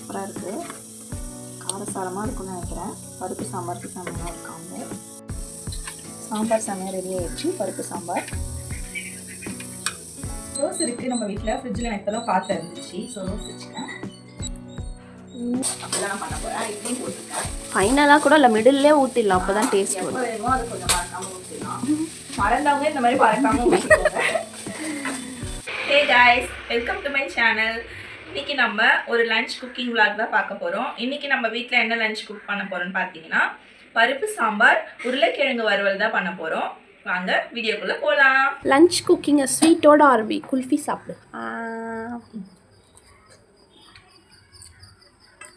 சூப்பராக இருக்குது. காரசாரமாக இருக்குன்னு நினைக்கிறேன். பருப்பு சாம்பாருக்கு செம்மையாக இருக்காங்க. சாம்பார் செம்மையாக ரெடி ஆகிடுச்சு. பருப்பு சாம்பார். ரோஸ் இருக்குது நம்ம வீட்டில். ஃப்ரிட்ஜில் எனக்கு இப்போ தான் பார்த்து இருந்துச்சு. ஸோ ரோஸ் வச்சுக்கேன். அப்படிலாம் பண்ண போகிறேன். இப்படியும் போட்டுருக்கேன். ஃபைனலாக கூட இல்லை, மிடில்லே ஊற்றிடலாம். அப்போ தான் டேஸ்ட் வரும். வேணுமோ அது கொஞ்சம் மறக்காமல் ஊற்றிடலாம். மறந்தவங்க இந்த மாதிரி மறக்காமல் ஊற்றிக்கோங்க. Hey guys, welcome to my channel. இன்றைக்கி நம்ம ஒரு லஞ்ச் குக்கிங் விளாக் தான் பார்க்க போகிறோம். இன்றைக்கி நம்ம வீட்டில் என்ன லஞ்ச் குக் பண்ண போகிறோம்னு பார்த்தீங்கன்னா பருப்பு சாம்பார், உருளைக்கிழங்கு வறுவல் தான் பண்ண போகிறோம். வாங்க வீடியோக்குள்ளே போகலாம். லஞ்ச் குக்கிங்கை ஸ்வீட்டோட ஆரம்பி. குல்ஃபி சாப்பிடு.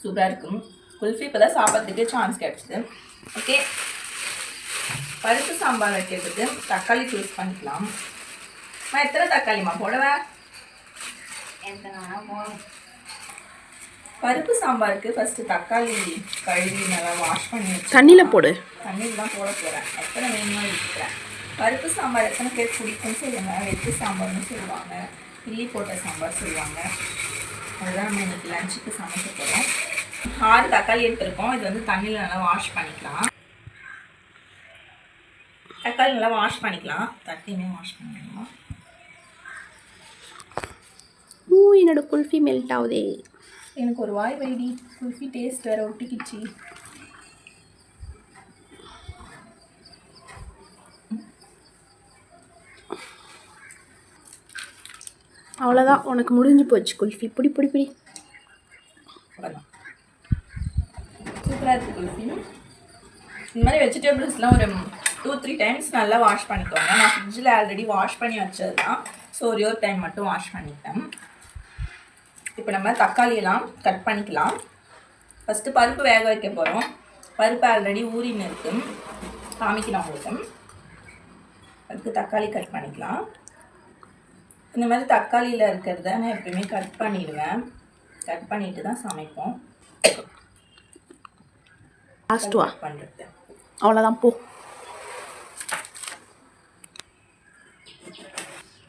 சூப்பராக இருக்கும். குல்ஃபி இப்போ தான் சாப்பிட்றதுக்கு சான்ஸ் கிடச்சிது. ஓகே, பருப்பு சாம்பார் வைக்கிறதுக்கு தக்காளி சூஸ் பண்ணிக்கலாம். நான் எத்தனை தக்காளிமா போடுவேன்? பருப்பு சாம்பாருக்கு ஃபஸ்ட்டு தக்காளி கழுவி நல்லா வாஷ் பண்ணி வச்சு தண்ணியில் போடு. தண்ணியில் தான் போட போகிறேன். எத்தனை வேணுமோ விட்டுக்கிறேன். பருப்பு சாம்பார் எத்தனை பேர் பிடிக்கும்னு சொல்லுவாங்க. வெஜ்ஜு சாம்பார்னு சொல்லுவாங்க, கிள்ளி போட்ட சாம்பார் சொல்லுவாங்க. அதுதான் நம்ம இன்னைக்கு லஞ்சுக்கு சமைக்க போகிறோம். 6 தக்காளி எடுத்துருக்கோம். இது வந்து தண்ணியில் நல்லா வாஷ் பண்ணிக்கலாம். தக்காளி நல்லா வாஷ் பண்ணிக்கலாம். தட்டியுமே வாஷ் பண்ணிக்கலாம். என்னோட குல்ஃபி மெல்ட் ஆகுதே. எனக்கு ஒரு வாய் வைடி. குல்ஃபி டேஸ்ட் வேறு ஒட்டிக்கிச்சு. அவ்வளோதான், உனக்கு முடிஞ்சு போச்சு குல்ஃபி. பிடி பிடி பிடி. சூப்பராக இருக்குது குல்ஃபி. இந்த மாதிரி வெஜிடபிள்ஸ்லாம் ஒரு 2-3 டைம்ஸ் நல்லா வாஷ் பண்ணிக்கோங்க. நான் ஃப்ரிட்ஜில் ஆல்ரெடி வாஷ் பண்ணி வச்சது தான். ஸோ ஒரே ஒரு டைம் மட்டும் வாஷ் பண்ணிட்டேன். இப்போ நம்ம தக்காளியெல்லாம் கட் பண்ணிக்கலாம். ஃபஸ்ட்டு பருப்பு வேக வைக்க போகிறோம். பருப்பு ஆல்ரெடி ஊறின்னு இருக்குது, காமிக்கலாம் உங்களுக்கு. அதுக்கு தக்காளி கட் பண்ணிக்கலாம். இந்த மாதிரி தக்காளியில் இருக்கிறத நான் எப்பயுமே கட் பண்ணிடுவேன். கட் பண்ணிட்டு தான் சமைப்போம். பண்ணுறது அவ்வளோதான், போ.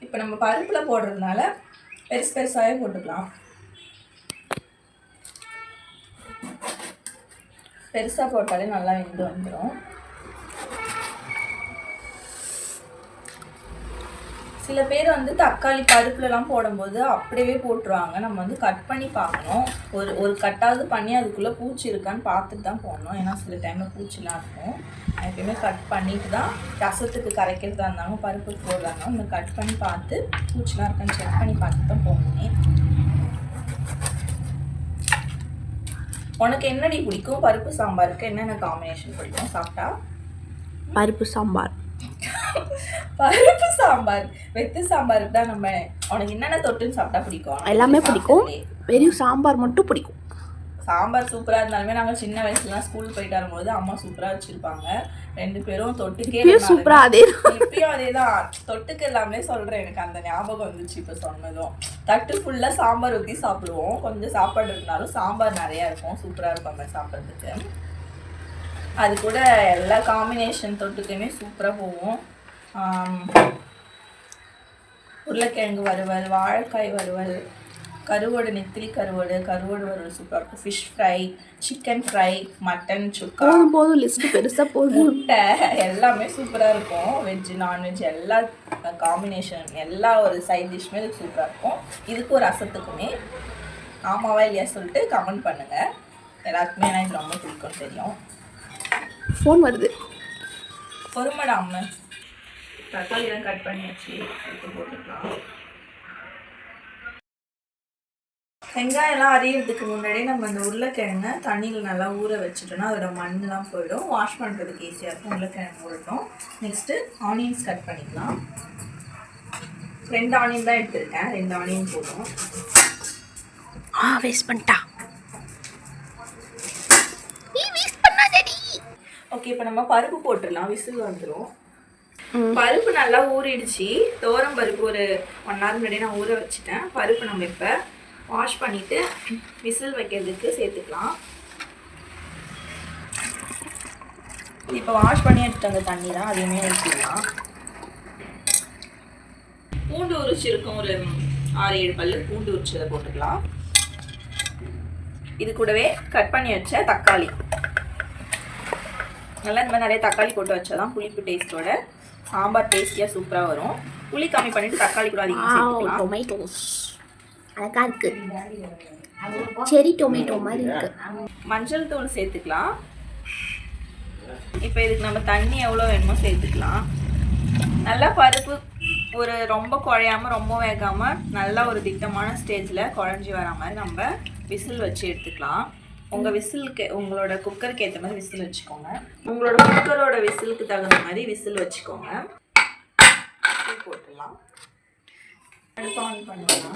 இப்போ நம்ம பருப்பில் போடுறதுனால பெருசு பெருசாகவே போட்டுக்கலாம். பெருசாக போட்டாலே நல்லா வெந்து வந்துடும். சில பேர் வந்து தக்காளி பருப்புலலாம் போடும்போது அப்படியே போட்டுருவாங்க. நம்ம வந்து கட் பண்ணி பார்க்கணும். ஒரு கட்டாவது பண்ணி அதுக்குள்ளே பூச்சி இருக்கான்னு பார்த்துட்டு தான் போடணும். ஏன்னா சில டைமில் பூச்சிலாம் இருக்கும். எப்பயுமே கட் பண்ணிட்டு தான் ரசத்துக்கு கரைக்கிறதா இருந்தாலும் பருப்புக்கு போடுறாங்க. நம்ம கட் பண்ணி பார்த்து பூச்சிலாம் இருக்கான்னு செக் பண்ணி பார்த்து தான் போடணும். உனக்கு என்னடி பிடிக்கும்? பருப்பு சாம்பாருக்கு என்னென்ன காம்பினேஷன் பிடிக்கும் சாப்பிட்டா? பருப்பு சாம்பார். பருப்பு சாம்பார், வெத்து சாம்பாருக்கு தான் நம்ம. உனக்கு என்னென்ன தொட்டுன்னு சாப்பிட்டா பிடிக்கும்? எல்லாமே பிடிக்கும். வெறும் சாம்பார் மட்டும் பிடிக்கும். சாம்பார் சூப்பராக இருந்தாலுமே நாங்கள் சின்ன வயசுலாம் ஸ்கூல் போயிட்டு வரும்போது அம்மா சூப்பராக வச்சுருப்பாங்க. 2 பேரும் தொட்டுக்கே சூப்பராக. அதே இப்பயும் அதே தான். தொட்டுக்கு எல்லாமே சொல்கிறேன். எனக்கு அந்த ஞாபகம் வந்துச்சு இப்போ சொன்னதும். தட்டு ஃபுல்லாக சாம்பார் ஊற்றி சாப்பிடுவோம். கொஞ்சம் சாப்பாடு இருந்தாலும் சாம்பார் நிறையா இருக்கும். சூப்பராக இருக்கும் அந்த சாப்பிட்றதுக்கு. அது கூட எல்லா காம்பினேஷன் தொட்டுக்குமே சூப்பராக போகும். உருளைக்கிழங்கு வறுவல், வாழைக்காய் வறுவல், கருவாடு, நெத்திலி கருவாடு வறுவல் சூப்பராக இருக்கும். Fish fry, chicken fry, mutton chukka, போதும் லிஸ்ட்டு பெருசாக போதும். முட்டை எல்லாமே சூப்பராக இருக்கும். வெஜ்ஜு நான்வெஜ் எல்லா காம்பினேஷன், எல்லா ஒரு சைட் டிஷ்மே இது சூப்பராக இருக்கும். இதுக்கு ஒரு ரசத்துக்குமே ஆமாவா இல்லையா சொல்லிட்டு கமெண்ட் பண்ணுங்கள். எல்லாருக்குமே எனக்கு ரொம்ப பிடிக்கும்னு தெரியும். ஃபோன் வருது. பொறுமடா அம்மா. தக்காளியெல்லாம் கட் பண்ணி வச்சு போட்டுக்கலாம். வெங்காயம்லாம் அரியறதுக்கு முன்னாடியே நம்ம இந்த உருளைக்கிழங்கை தண்ணியில் நல்லா ஊற வச்சுட்டோன்னா அதோட மண்ணெலாம் போயிடும். வாஷ் பண்ணுறதுக்கு ஈஸியாக இருக்கும். உருளைக்கிழங்கு ஊறட்டும். நெக்ஸ்ட்டு ஆனியன்ஸ் கட் பண்ணிக்கலாம். 2 ஆனியன் தான் எடுத்துருக்கேன். 2 ஆனியன் போதும். வேஸ்ட் பண்ணிட்டா. ஓகே, இப்போ நம்ம பருப்பு போட்டுடலாம். விசில் வந்துடும். பருப்பு நல்லா ஊறிடுச்சு. தோரம் பருப்பு ஒரு 1 hour முன்னாடியே நான் ஊற வச்சுட்டேன். பருப்பு நம்ம இப்போ வாஷ் பண்ணிவிட்டு விசில் வைக்கிறதுக்கு சேர்த்துக்கலாம். இப்போ வாஷ் பண்ணி எடுத்துங்க தண்ணி தான், அதையுமே ஊற்றிடலாம். பூண்டு உரிச்சிருக்கும். ஒரு 6-7 பல்லு பூண்டு உரிச்சதை போட்டுக்கலாம். இது கூடவே கட் பண்ணி வச்ச தக்காளி, நல்லா இந்த மாதிரி நிறைய தக்காளி போட்டு வச்சாதான் புளிப்பு டேஸ்ட்டோட சாம்பார் டேஸ்டியாக சூப்பராக வரும். புளி கம்மி பண்ணிவிட்டு தக்காளி கூட அதிகமாக சேர்த்துக்கலாம். டொமேட்டோஸ் அழகாக இருக்குது, செரி டொமேட்டோ மாதிரி இருக்குது. மஞ்சள் தூள் சேர்த்துக்கலாம். இப்போ இதுக்கு நம்ம தண்ணி எவ்வளோ வேணுமோ சேர்த்துக்கலாம். நல்லா பருப்பு ஒரு ரொம்ப குழையாமல் ரொம்ப வேகாமல் நல்லா ஒரு திட்டமான ஸ்டேஜில் குழஞ்சி வர மாதிரி நம்ம விசில் வச்சு எடுத்துக்கலாம். உங்கள் விசிலுக்கு உங்களோட குக்கருக்கு ஏற்ற மாதிரி விசில் வச்சுக்கோங்க. உங்களோட குக்கரோட விசிலுக்கு தகுந்த மாதிரி விசில் வச்சுக்கோங்க. போட்டுடலாம். அடுப்பு ஆன் பண்ணலாம்.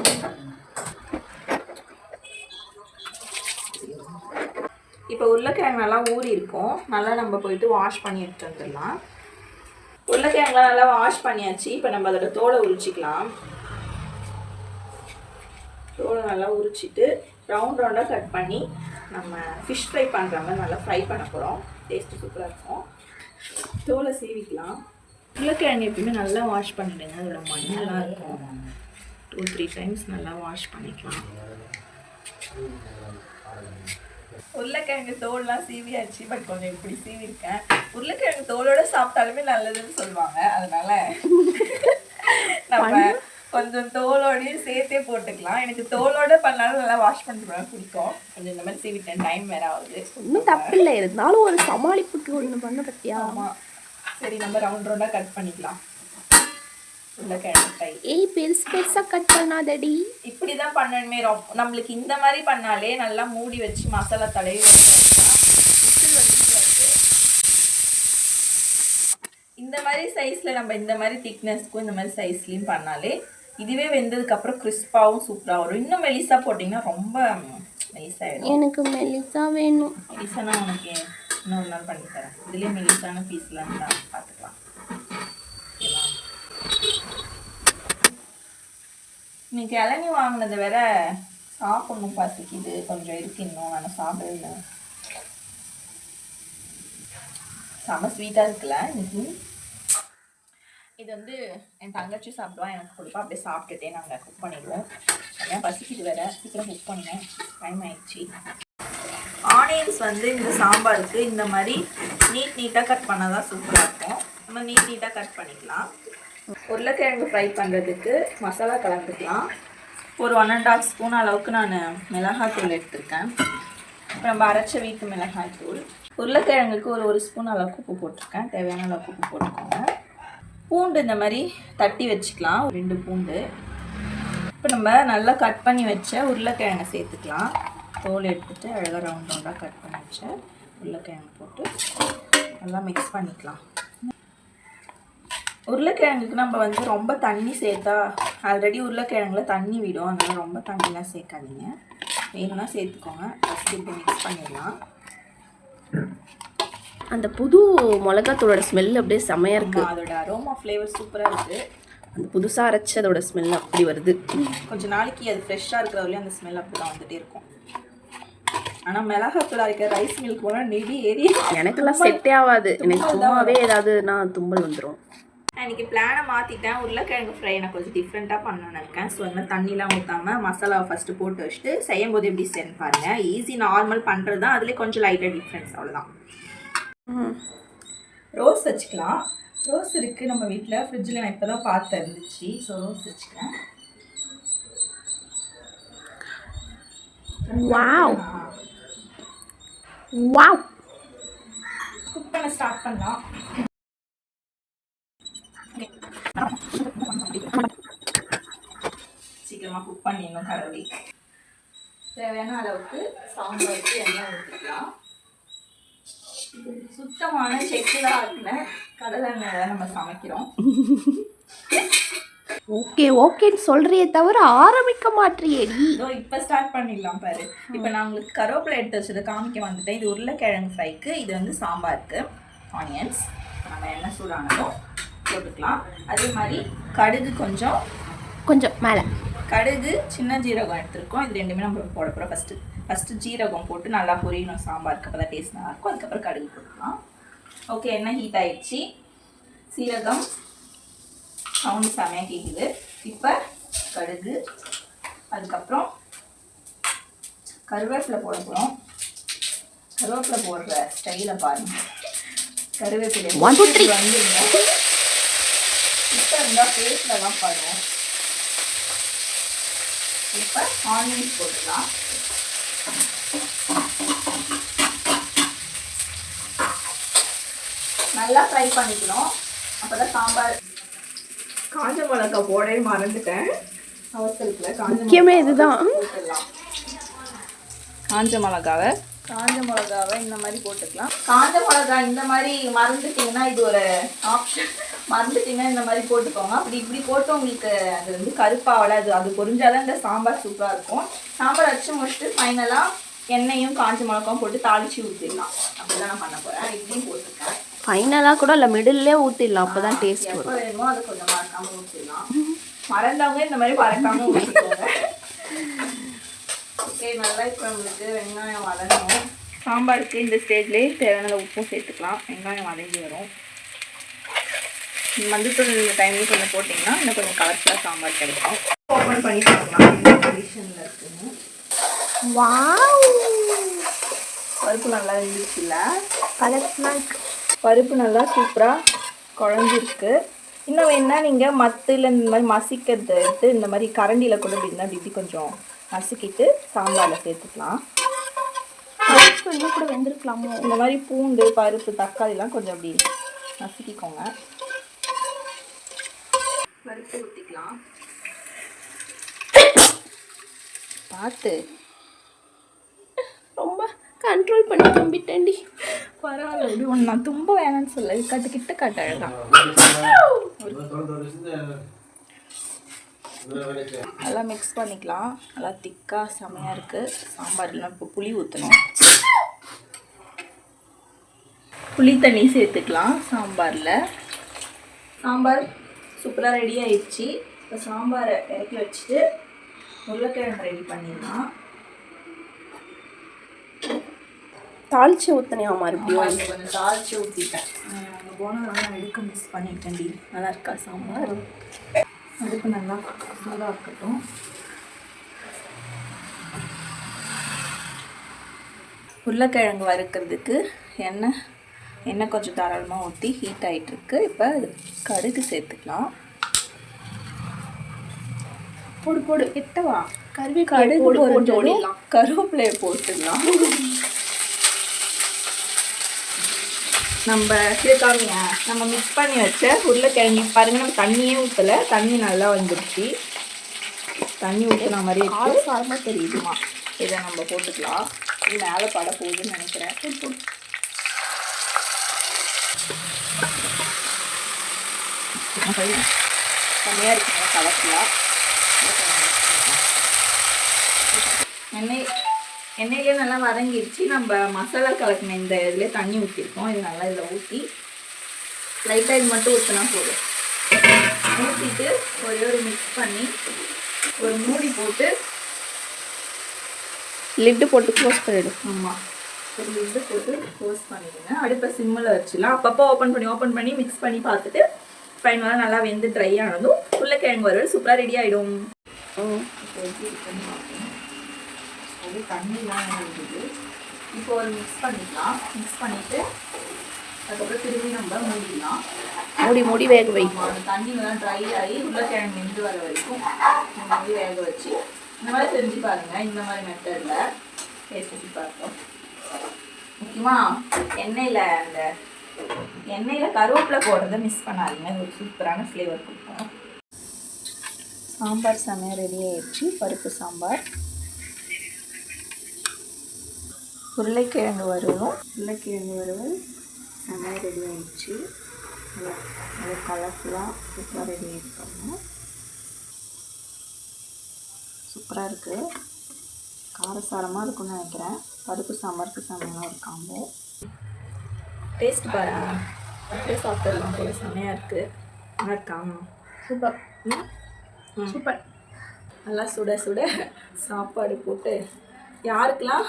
இப்போ உருளைக்கிழங்கு நல்லா ஊறி இருக்கும். நல்லா நம்ம போயிட்டு வாஷ் பண்ணி எடுத்து வந்துடலாம். உருளைக்கிழங்குலாம் நல்லா வாஷ் பண்ணியாச்சு. இப்போ நம்ம அதோட தோலை உரிச்சிக்கலாம். தோலை நல்லா உரிச்சிட்டு ரவுண்ட் ரவுண்டாக கட் பண்ணி நம்ம ஃபிஷ் ஃப்ரை பண்ணுற மாதிரி நல்லா ஃப்ரை பண்ண போகிறோம். டேஸ்ட்டு சூப்பராக இருக்கும். தோலை சீவிக்கலாம். உருளைக்கிழங்கு எப்பயுமே நல்லா வாஷ் பண்ணிவிடுங்க. அதோட மண்ணெல்லாம் இருக்கும். 2-3 டைம்ஸ் நல்லா வாஷ் பண்ணிக்கலாம். உருளைக்கிழங்கு தோல்லாம் சீவியாச்சு. பட் கொஞ்சம் இப்படி சீவிருக்கேன். உருளைக்கிழங்கு தோலோட சாப்பிட்டாலுமே நல்லதுன்னு சொல்லுவாங்க. அதனால நம்ம கொஞ்சம் தோலோடையும் சேர்த்தே போட்டுக்கலாம். எனக்கு தோலோட பண்ணாலும் நல்லா வாஷ் பண்ணிட்டு பிடிக்கும். கொஞ்சம் இந்த மாதிரி சீவிட்டேன். டைம் வேற ஆகுது. ஒன்றும் தப்பு இல்லை, இருந்தாலும் ஒரு சமாளிப்புக்கு ஒன்று பண்ண பற்றியா? ஆமாம். சரி, நம்ம ரவுண்ட் ரவுண்டாக கட் பண்ணிக்கலாம். உருளைக்கிழங்கு ஃப்ரை. ஏய், பெருசு பெருசாக கட் பண்ணாதடி. இப்படி தான் பண்ணணுமே. நம்மளுக்கு இந்த மாதிரி பண்ணாலே நல்லா மூடி வச்சு மசாலா தடவி வச்சாச்சுன்னா விசில் வந்து இந்த மாதிரி சைஸில் நம்ம இந்த மாதிரி திக்னஸ்க்கும் இந்த மாதிரி சைஸ்லையும் பண்ணாலே இதுவே வெந்ததுக்கப்புறம் கிறிஸ்பாகவும் சூப்பராக வரும். இன்னும் மெலிசா போட்டிங்கன்னா ரொம்ப மெலிசாகிடும். எனக்கு மெலிசா வேணும். மெலிசானா உனக்கு இன்னொரு நாள் பண்ணி தரேன். இதுலேயே மெலிசான பீஸ்லாம் தான் பார்த்துக்கலாம். இன்னைக்கு இளநீ வாங்கினது வேற சாப்பிடணும் பசிக்குது. கொஞ்சம் இருக்கு இன்னும் நான் சாப்பிடல. செம ஸ்வீட்டாக இருக்குல்ல இன்னைக்கு. இது வந்து என் தங்கச்சி சாப்பிடுவா, எனக்கு கொடுப்பா. அப்படியே சாப்பிட்டுட்டே நாங்கள் குக் பண்ணிடுவோம். அப்படியே பசிக்குது வேற, சீக்கிரம் குக் பண்ணுவேன். டைம் ஆயிடுச்சு. ஆனியன்ஸ் வந்து இந்த சாம்பாருக்கு இந்த மாதிரி நீட்டாக கட் பண்ணால் தான் சூப்பராக இருக்கும். நம்ம நீட்டாக கட் பண்ணிக்கலாம். உருளைக்கிழங்கு ஃப்ரை பண்ணுறதுக்கு மசாலா கலந்துக்கலாம். ஒரு 1.5 ஸ்பூன் அளவுக்கு நான் மிளகாய்த்தூள் எடுத்திருக்கேன். இப்போ நம்ம அரைச்ச வீட்டு மிளகாய்த்தூள். உருளைக்கிழங்குக்கு ஒரு ஸ்பூன் அளவுக்கு உப்பு போட்டிருக்கேன். தேவையான அளவுக்கு உப்பு போட்டுக்கோங்க. பூண்டு இந்த மாதிரி தட்டி வச்சுக்கலாம். 2 பூண்டு. இப்போ நம்ம நல்லா கட் பண்ணி வச்ச உருளைக்கிழங்கை சேர்த்துக்கலாம். தோல் எடுத்துகிட்டு அழகாக ரவுண்ட் ரவுண்டாக கட் பண்ணி வச்ச உருளைக்கிழங்கு போட்டு நல்லா மிக்ஸ் பண்ணிக்கலாம். உருளைக்கிழங்குக்கு நம்ம வந்து ரொம்ப தண்ணி சேர்த்தா ஆல்ரெடி உருளைக்கிழங்குல தண்ணி விடும். அதனால் ரொம்ப தண்ணிலாம் சேர்க்காதீங்க. வேணும்னா சேர்த்துக்கோங்க. ஃபஸ்ட்டு இப்படி மிக்ஸ் பண்ணிடலாம். அந்த புது மிளகாத்தூளோட ஸ்மெல் அப்படியே செம்மையாக இருக்குது. அதோட அரோமா ஃப்ளேவர் சூப்பராக இருக்குது. அந்த புதுசாக அரைச்சி அதோட ஸ்மெல் அப்படி வருது. கொஞ்சம் நாளைக்கு அது ஃப்ரெஷ்ஷாக இருக்கிறதுலேயும் அந்த ஸ்மெல் அப்படி தான் வந்துகிட்டே இருக்கும். ஆனால் மிளகாத்தூள் அரைக்கிற ரைஸ் மில்க் போனால் நெடி ஏறி எனக்கெல்லாம் செட்டே ஆகாது. எனக்கு சும்மாவே ஏதாவதுனா தும்பல் வந்துடும். நான் இன்றைக்கி பிளானை மாற்றிட்டேன். உருளைக்கிழங்கு ஃப்ரை நான் கொஞ்சம் டிஃப்ரெண்ட்டாக பண்ணணும்னு இருக்கேன். ஸோ அந்த மாதிரி தண்ணிலாம் ஊற்றாமல் மசாலாவை ஃபஸ்ட்டு போட்டு வச்சுட்டு செய்யும் போது எப்படி செய்யணும் பாருங்கள். ஈஸி நார்மல் பண்ணுறது தான். அதுலேயே கொஞ்சம் லைட்டாக டிஃப்ரென்ஸ், அவ்வளோதான். ரோஸ் வச்சுக்கலாம். ரோஸ் இருக்குது நம்ம வீட்டில். ஃப்ரிட்ஜில் நான் இப்போ தான் பார்த்து இருந்துச்சு. ஸோ ரோஸ் வச்சுக்கிறேன். Wow wow. குக் பண்ண ஸ்டார்ட் பண்ணலாம். சீக்கிரமாக குக் பண்ணிடணும் கடவுளி. தேவையான அளவுக்கு சாம்பாருக்கு எண்ணெய் ஊற்றிக்கலாம். சுத்தமான செக்குலாம் இருக்குல்ல கடலை எண்ணெய் நம்ம சமைக்கிறோம். ஓகே ஓகேன்னு சொல்றியே தவிர ஆரம்பிக்க மாட்டியேடி. இதோ இப்போ ஸ்டார்ட் பண்ணிடலாம் பாரு. இப்போ நான் உங்களுக்கு கருவேப்பிலை எடுத்து வச்சதை காமிக்க வந்துட்டேன். இது உருளைக்கிழங்கு ஃப்ரைக்கு, இது வந்து சாம்பாருக்கு ஆனியன்ஸ். நம்ம எண்ணெய் சூடானதும் போட்டுக்கலாம். அதே மாதிரி கடுகு கொஞ்சம் மேலே கடுகு, சின்ன ஜீரகம் எடுத்துருக்கோம். இது ரெண்டுமே நம்ம போட போகிறோம். ஃபஸ்ட்டு ஜீரகம் போட்டு நல்லா பொரியணும் சாம்பாருக்கு. அப்போ தான் டேஸ்ட் நல்லாயிருக்கும். அதுக்கப்புறம் கடுகு போட்டுக்கலாம். ஓகே, எண்ணெய் ஹீட் ஆகிடுச்சு. சீரகம் சவுண்டு செமையாக கேட்குது. இப்போ கடுகு, அதுக்கப்புறம் கருவேப்பிலை போட போகிறோம். கருவேப்பிலை போடுற ஸ்டைலை பாருங்க. கருவேப்பிலை 1 2 3 வந்துருங்க. இப்போ இருந்தால் ஃபேஸ்லலாம் பாருங்க. இப்போ ஆனியன்ஸ் போட்டுக்கலாம். நல்லா ஃப்ரை பண்ணிக்கணும். அப்போ தான் சாம்பார். காஞ்ச மிளகா போடவே மறந்துட்டேன் அவசரத்தில். முக்கியமே இதுதான். போட்டுடலாம். காஞ்ச மிளகாவை இந்த மாதிரி போட்டுக்கலாம். காஞ்ச மிளகா இந்த மாதிரி மறந்துட்டிங்கன்னா இது ஒரு ஆப்ஷன். மறந்துட்டிங்கன்னா இந்த மாதிரி போட்டுக்கோங்க. அப்படி இப்படி போட்டு உங்களுக்கு அது வந்து கருப்பாக வராது. அது பொரிஞ்சாதான் இந்த சாம்பார் சூப்பராக இருக்கும். சாம்பார் வச்சு முடிச்சுட்டு ஃபைனலாக எண்ணெயும் காஞ்ச மிளகாவும் போட்டு தாளித்து ஊற்றிடலாம். அப்படிதான் நான் பண்ண போகிறேன். இப்படியும் போட்டிருக்கேன். ஃபைனலாக கூட இல்லை, மிடில்லே ஊற்றிடலாம். அப்போ தான் டேஸ்ட் எப்போ வரும். வேணுமோ அதை கொஞ்சம் மறக்காமல் ஊற்றிடலாம். மறந்தவங்க இந்த மாதிரி மறக்காமல் ஊற்றிக்கோங்க. ஓகே, நல்லா இப்போ நம்மளுக்கு வெங்காயம் வதங்கணும். சாம்பாருக்கு இந்த ஸ்டேஜ்லேயே தேவையான உப்பும் சேர்த்துக்கலாம். வெங்காயம் வதங்கி வரும். மஞ்சத்தூள் இந்த டைம்லேயும் கொஞ்சம் போட்டிங்கன்னா இன்னும் கொஞ்சம் கலர்ஃபுல்லாக சாம்பார் கிடைக்கும். ஓப்பன் பண்ணி பார்க்கலாம் இந்த கண்டிஷனில் இருக்குன்னு. வாவ், பருப்பு நல்லா இருந்துச்சுல்ல? கலர்ஃபுல்லாக இருக்கு. பருப்பு நல்லா சூப்பராக குழஞ்சிருக்கு. இன்னும் வேணா நீங்கள் மத்தில் இந்த மாதிரி மசிக்கிறது எடுத்து இந்த மாதிரி கரண்டியில் கூட இப்படின்னா இப்படி கொஞ்சம் நசுக்கிட்டு சாம்பாரில் சேர்த்துக்கலாம். பருப்பு இன்னும் கூட வெந்திருக்கலாமோ? இந்த மாதிரி பூண்டு, பருப்பு, தக்காளிலாம் கொஞ்சம் அப்படி நசுக்கிக்கோங்க. பருப்பு ஊற்றிக்கலாம். பார்த்து ரொம்ப கண்ட்ரோல் பண்ணி நம்பிட்டேன்டி. பரவாயில்ல, இப்படி ஒன்று நான் தும்ப வேணான்னு சொல்ல. கிட்ட காட்ட அழகான். நல்லா மிக்ஸ் பண்ணிக்கலாம். நல்லா திக்காக செமையாக இருக்குது சாம்பார்லாம். இப்போ புளி ஊற்றணும். புளி தண்ணி சேர்த்துக்கலாம் சாம்பாரில். சாம்பார் சூப்பராக ரெடி ஆயிடுச்சு. இப்போ சாம்பாரை இறக்கி வச்சுட்டு உருளைக்கிழங்கு ரெடி பண்ணிடலாம். தாளிச்சு ஊற்றினியா மறுபடியும்? கொஞ்சம் தாளிச்சு ஊற்றிட்டேன். போனதெல்லாம் நான் எடுக்க மிஸ் பண்ணிட்டேன்டி. நல்லா இருக்கா சாம்பார்? அடுப்பு நல்லா சூடாக இருக்கட்டும். உருளைக்கிழங்கு வறுக்கிறதுக்கு எண்ணெய் கொஞ்சம் தாராளமாக ஊற்றி ஹீட் ஆகிட்டுருக்கு. இப்போ கடுகு சேர்த்துக்கலாம். போடு எட்டவா கடுகு போடலாம். கருவேப்பிலையை போட்டுடலாம். நம்ம மிக்ஸ் பண்ணி வச்ச உருளைக்கிழங்கு பாருங்கள். நம்ம தண்ணியே ஊற்றலை. தண்ணி நல்லா வந்துடுச்சு. தண்ணி ஊற்றின மாதிரி சாரமாக தெரியுதுமா. இதை நம்ம போட்டுக்கலாம். இது மேலே பட போகுதுன்னு நினைக்கிறேன். செம்மையாக இருக்குங்க கலர்ஃபுல்லாக. எண்ணெயிலே நல்லா வதங்கிடுச்சு. நம்ம மசாலா கலக்கின இந்த இதில் தண்ணி ஊற்றிருக்கோம். இது நல்லா இதில் ஊற்றி லைட்டாக இது மட்டும் ஊற்றினா போதும். ஊற்றிட்டு ஒரு மிக்ஸ் பண்ணி ஒரு மூடி போட்டு லிட்டு போட்டு க்ளோஸ் பண்ணிவிடும். ஆமாம், ஒரு லிட்டு போட்டு க்ளோஸ் பண்ணிடுங்க. அடுப்பை சிம்மில் வச்சுலாம். அப்பப்போ ஓப்பன் பண்ணி மிக்ஸ் பண்ணி பார்த்துட்டு ஃபைனலாக நல்லா வெந்து ட்ரை ஆனதும் உருளைக்கிழங்கு வறுவல் சூப்பராக ரெடி ஆகிடும். தண்ணிலாம் இருந்தது. இப்போ ஒரு மிக்ஸ் பண்ணிக்கலாம். மிக்ஸ் பண்ணிவிட்டு அதுக்கப்புறம் திரும்பி நம்ம மூடிடலாம். மூடி வேக வைக்கும். அந்த தண்ணிலாம் ட்ரை ஆகி உருளைக்கிழங்கு வெந்து வர வரைக்கும் மூடி வேக வச்சு இந்த மாதிரி செஞ்சு பாருங்கள். இந்த மாதிரி மெத்தடில் டேஸ்ட் பண்ணி பார்ப்போம். முக்கியமாக எண்ணெயில் கருவேப்பிலை போடுறதை மிஸ் பண்ணாதீங்க. அது ஒரு சூப்பரான ஃப்ளேவர் கொடுக்கும். சாம்பார் செமையாக ரெடி ஆயிடுச்சு. பருப்பு சாம்பார், உருளைக்கிழங்கு வறுவல் செமையாக ரெடி ஆயிடுச்சு. நல்லா கலர்ஃபுல்லாக சூப்பராக ரெடி ஆகிருக்காங்க. சூப்பராக இருக்குது. காரசாரமாக இருக்குன்னு நினைக்கிறேன். பருப்பு சாம்பாருக்கு செமையாக ஒரு காம்போ. டேஸ்ட் பாருங்க. அப்படியே சாப்பிட்றலாம் போல. செமையாக இருக்குது. நல்லா இருக்காங்க. சூப்பர். நல்லா சுட சாப்பாடு போட்டு யாருக்கெல்லாம்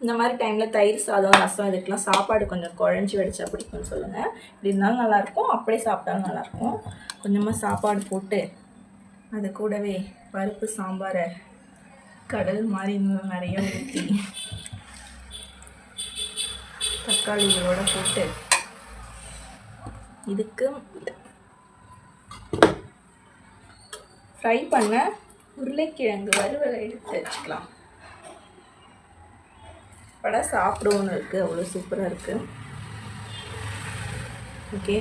இந்த மாதிரி டைமில் தயிர் சாதம், ரசம் இதுக்கெலாம் சாப்பாடு கொஞ்சம் குழஞ்சி வடிச்சா பிடிக்கும்னு சொல்லுங்கள். இப்படி இருந்தாலும் நல்லாயிருக்கும், அப்படியே சாப்பிட்டாலும் நல்லாயிருக்கும். கொஞ்சமாக சாப்பாடு போட்டு அது கூடவே பருப்பு சாம்பாரை கடல் மாதிரி இன்னும் நிறைய ஊற்றி தக்காளி இதோட போட்டு இதுக்கு ஃப்ரை பண்ண உருளைக்கிழங்கு வறுவலை எடுத்து வச்சுக்கலாம். படம் சாப்பிடுவோன்னு இருக்குது, அவ்வளோ சூப்பராக இருக்குது. ஓகே,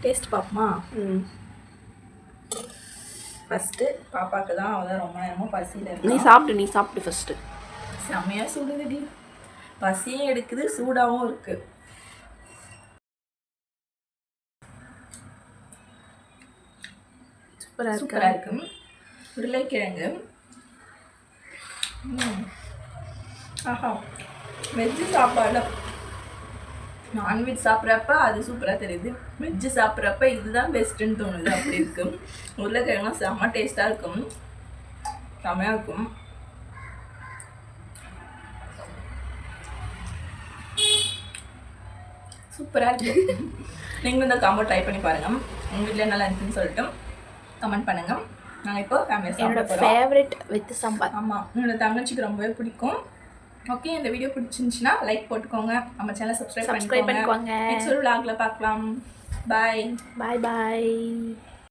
டேஸ்ட் பார்ப்போமா? ஃபஸ்ட்டு பாப்பாவுக்கு தான், அவள் தான் ரொம்ப நேரமாக பசியில் இருக்கு. நீ சாப்பிட்டு ஃபஸ்ட்டு. செம்மையாக சுடுதுடி, பசியும் எடுக்குது சூடாகவும் இருக்குது. சூப்பராக இருக்கும். உருளைக்கிழங்கு ஆஹா, வெஜ்ஜு சாப்பாடு நான்வெஜ் சாப்பிட்றப்ப அது சூப்பராக தெரியுது, வெஜ்ஜு சாப்பிட்றப்ப இதுதான் பெஸ்ட்டுன்னு தோணுது. அப்படி இருக்கும். உருளைக்கிழங்குலாம் செம்ம டேஸ்ட்டாக இருக்கும், செம்மையாக இருக்கும். சூப்பராக இருக்குது. நீங்களும் இந்த காம்போ ட்ரை பண்ணி பாருங்கள். உங்கள் வீட்டில் நல்லா இருந்துச்சுன்னு சொல்லிட்டு கமெண்ட் பண்ணுங்கள். நாங்கள் இப்போ ஃபேமிலி என்னோட ஃபேவரட் வித் சாம்பார். ஆமாம், என்னோட தங்கச்சிக்கு ரொம்பவே பிடிக்கும். ஓகே, இந்த வீடியோ பிடிச்சிருந்துச்சுன்னா லைக் போட்டுக்கோங்க, நம்ம சேனலை சப்ஸ்கிரைப் பண்ணிக்கோங்க. நெக்ஸ்ட் ஒரு vlogல பார்க்கலாம். பாய் பாய்.